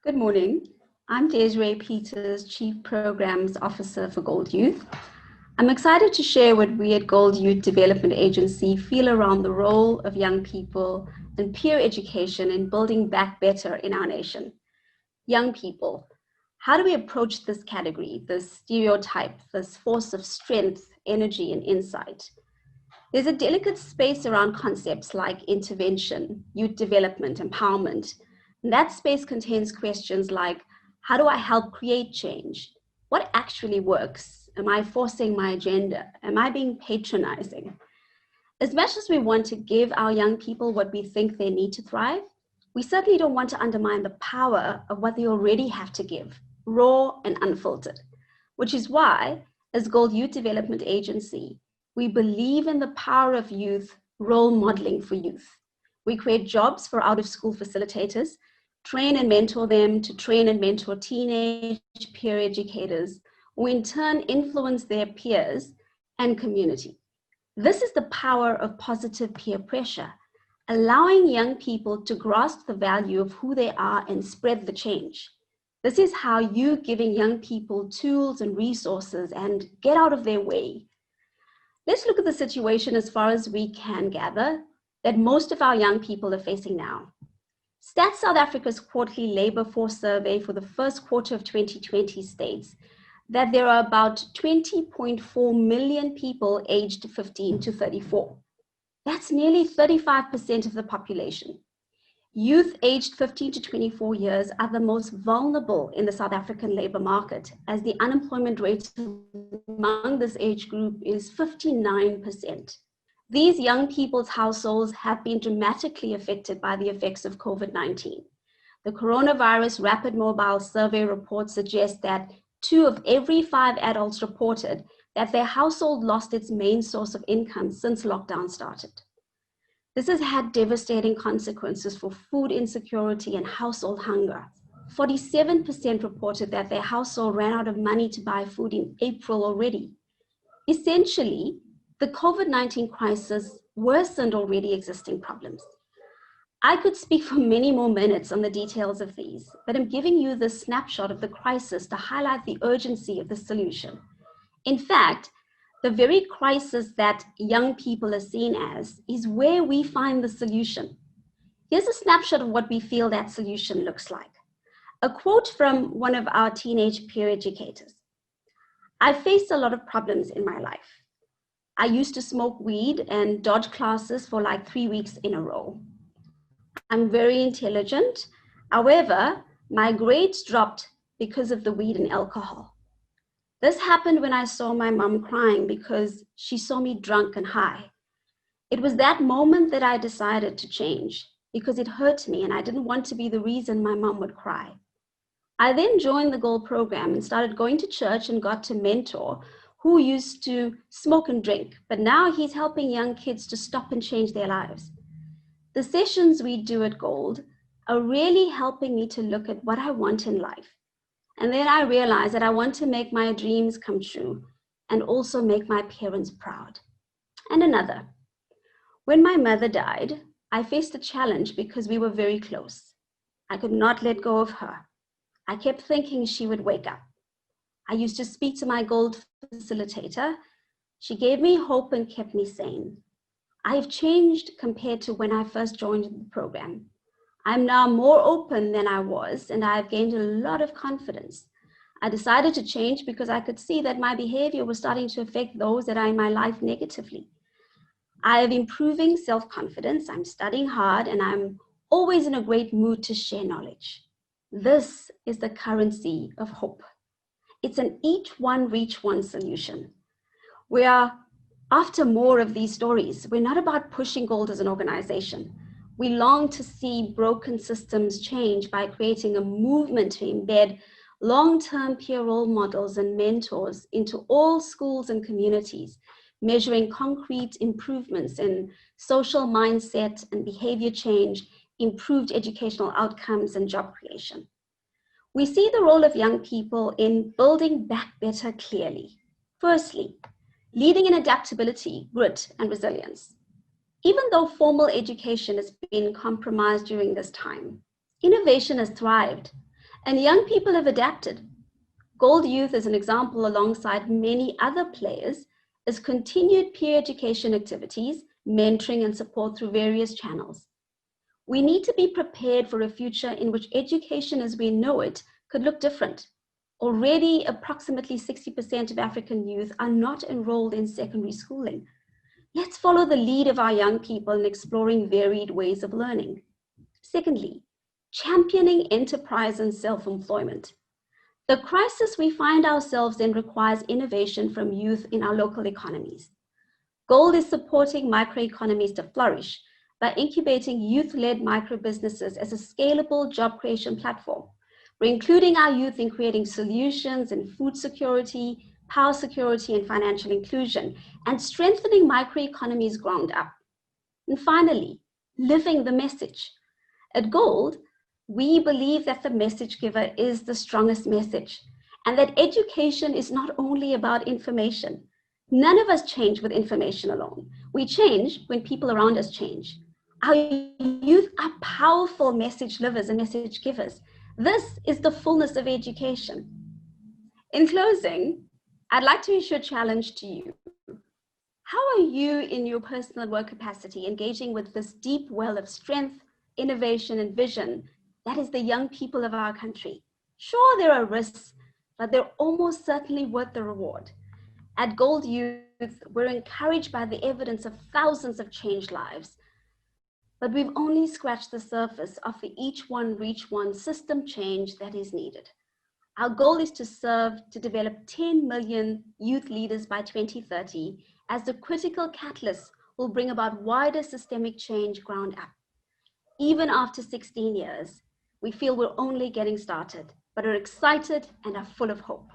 Good morning. I'm Desiree Peters, Chief Programs Officer for Gold Youth. I'm excited to share what we at Gold Youth Development Agency feel around the role of young people and peer education in building back better in our nation. Young people, how do we approach this category, this stereotype, this force of strength, energy, and insight? There's a delicate space around concepts like intervention, youth development, empowerment. And that space contains questions like, how do I help create change? What actually works? Am I forcing my agenda? Am I being patronizing? As much as we want to give our young people what we think they need to thrive, we certainly don't want to undermine the power of what they already have to give, raw and unfiltered, which is why, as Gold Youth Development Agency, we believe in the power of youth role modeling for youth. We create jobs for out-of-school facilitators, train and mentor them to train and mentor teenage peer educators, who in turn influence their peers and community. This is the power of positive peer pressure, allowing young people to grasp the value of who they are and spread the change. This is how you giving young people tools and resources and get out of their way. Let's look at the situation as far as we can gather that most of our young people are facing now. Stats South Africa's quarterly labor force survey for the first quarter of 2020 states that there are about 20.4 million people aged 15 to 34. That's nearly 35% of the population. Youth aged 15 to 24 years are the most vulnerable in the South African labor market, as the unemployment rate among this age group is 59%. These young people's households have been dramatically affected by the effects of COVID-19. The coronavirus rapid mobile survey report suggests that 2 of every 5 adults reported that their household lost its main source of income since lockdown started. This has had devastating consequences for food insecurity and household hunger. 47% reported that their household ran out of money to buy food in April already. Essentially, the COVID-19 crisis worsened already existing problems. I could speak for many more minutes on the details of these, but I'm giving you this snapshot of the crisis to highlight the urgency of the solution. In fact, the very crisis that young people are seen as is where we find the solution. Here's a snapshot of what we feel that solution looks like. A quote from one of our teenage peer educators. I faced a lot of problems in my life. I used to smoke weed and dodge classes for like 3 weeks in a row. I'm very intelligent. However, my grades dropped because of the weed and alcohol. This happened when I saw my mom crying because she saw me drunk and high. It was that moment that I decided to change because it hurt me and I didn't want to be the reason my mom would cry. I then joined the Gold program and started going to church and got to mentor who used to smoke and drink, but now he's helping young kids to stop and change their lives. The sessions we do at Gold are really helping me to look at what I want in life. And then I realized that I want to make my dreams come true and also make my parents proud. And another, when my mother died, I faced a challenge because we were very close. I could not let go of her. I kept thinking she would wake up. I used to speak to my Gold facilitator. She gave me hope and kept me sane. I've changed compared to when I first joined the program. I'm now more open than I was, and I've gained a lot of confidence. I decided to change because I could see that my behavior was starting to affect those that are in my life negatively. I have improving self-confidence, I'm studying hard, and I'm always in a great mood to share knowledge. This is the currency of hope. It's an each one, reach one solution. We are after more of these stories. We're not about pushing Gold as an organization. We long to see broken systems change by creating a movement to embed long-term peer role models and mentors into all schools and communities, measuring concrete improvements in social mindset and behavior change, improved educational outcomes, and job creation. We see the role of young people in building back better clearly. Firstly, leading in adaptability, grit, and resilience. Even though formal education has been compromised during this time, innovation has thrived. And young people have adapted. Gold Youth, as an example, alongside many other players, is continued peer education activities, mentoring and support through various channels. We need to be prepared for a future in which education as we know it could look different. Already, approximately 60% of African youth are not enrolled in secondary schooling. Let's follow the lead of our young people in exploring varied ways of learning. Secondly, championing enterprise and self-employment. The crisis we find ourselves in requires innovation from youth in our local economies. Gold is supporting microeconomies to flourish by incubating youth-led micro-businesses as a scalable job creation platform. We're including our youth in creating solutions in food security, power security, and financial inclusion, and strengthening microeconomies ground up. And finally, living the message. At Gold, we believe that the message giver is the strongest message, and that education is not only about information. None of us change with information alone. We change when people around us change. Our youth are powerful message livers and message givers. This is the fullness of education. In closing, I'd like to issue a challenge to you. How are you in your personal work capacity engaging with this deep well of strength, innovation, and vision that is the young people of our country? Sure, there are risks, but they're almost certainly worth the reward. At Gold Youth, we're encouraged by the evidence of thousands of changed lives, but we've only scratched the surface of the each one reach one system change that is needed. Our goal is to develop 10 million youth leaders by 2030 as the critical catalyst will bring about wider systemic change ground up. Even after 16 years, we feel we're only getting started, but are excited and are full of hope.